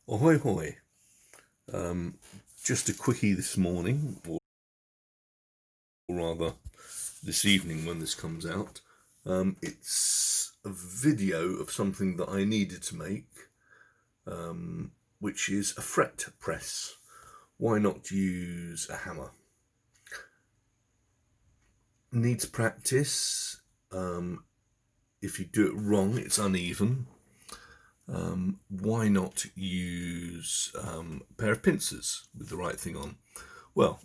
Ahoy hoy. Just a quickie this morning, or rather this evening when this comes out. It's a video of something that I needed to make, which is a fret press. Why not use a hammer? Needs practice. If you do it wrong, it's uneven. Why not use a pair of pincers with the right thing on? Well,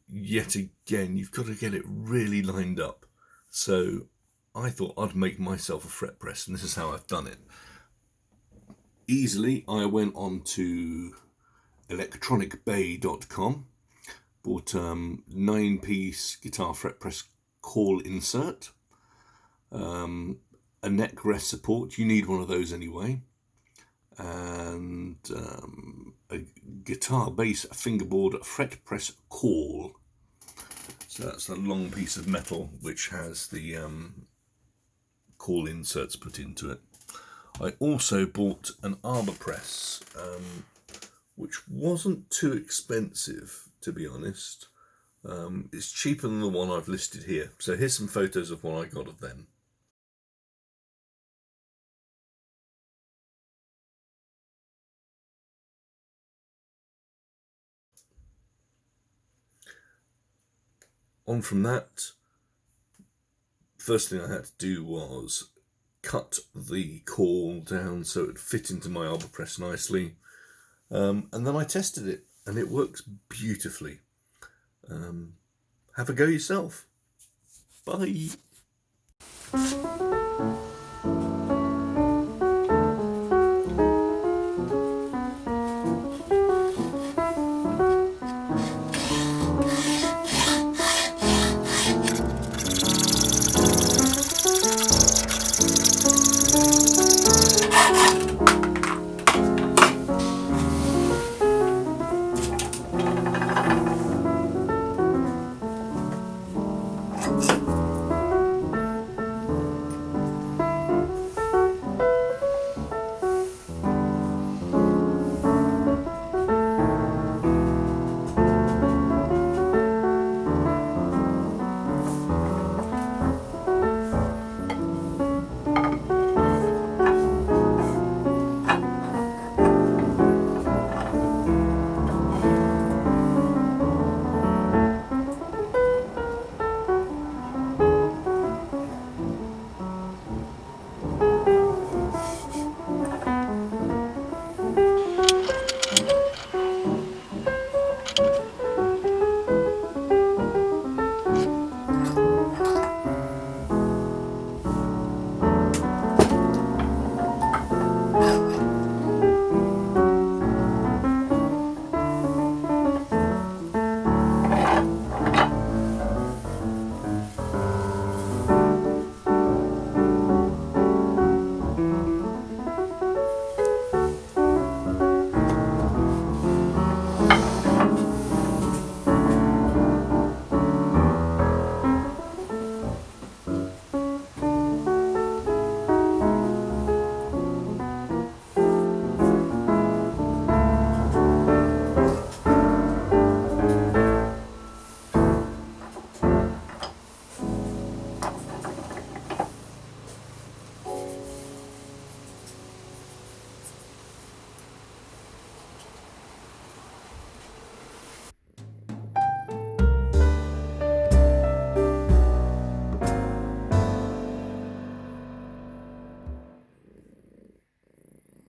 yet again, you've got to get it really lined up. So I thought I'd make myself a fret press, and this is how I've done it. Easily, I went on to electronicbay.com, bought 9-piece guitar fret press caul insert, a neck rest support, you need one of those anyway, and a guitar bass fingerboard fret press caul. So that's the long piece of metal which has the caul inserts put into it. I also bought an arbor press, which wasn't too expensive, to be honest. It's cheaper than the one I've listed here. So here's some photos of what I got of them. On from that, first thing I had to do was cut the caul down so it would fit into my arbor press nicely. And then I tested it, and it works beautifully. Have a go yourself. Bye.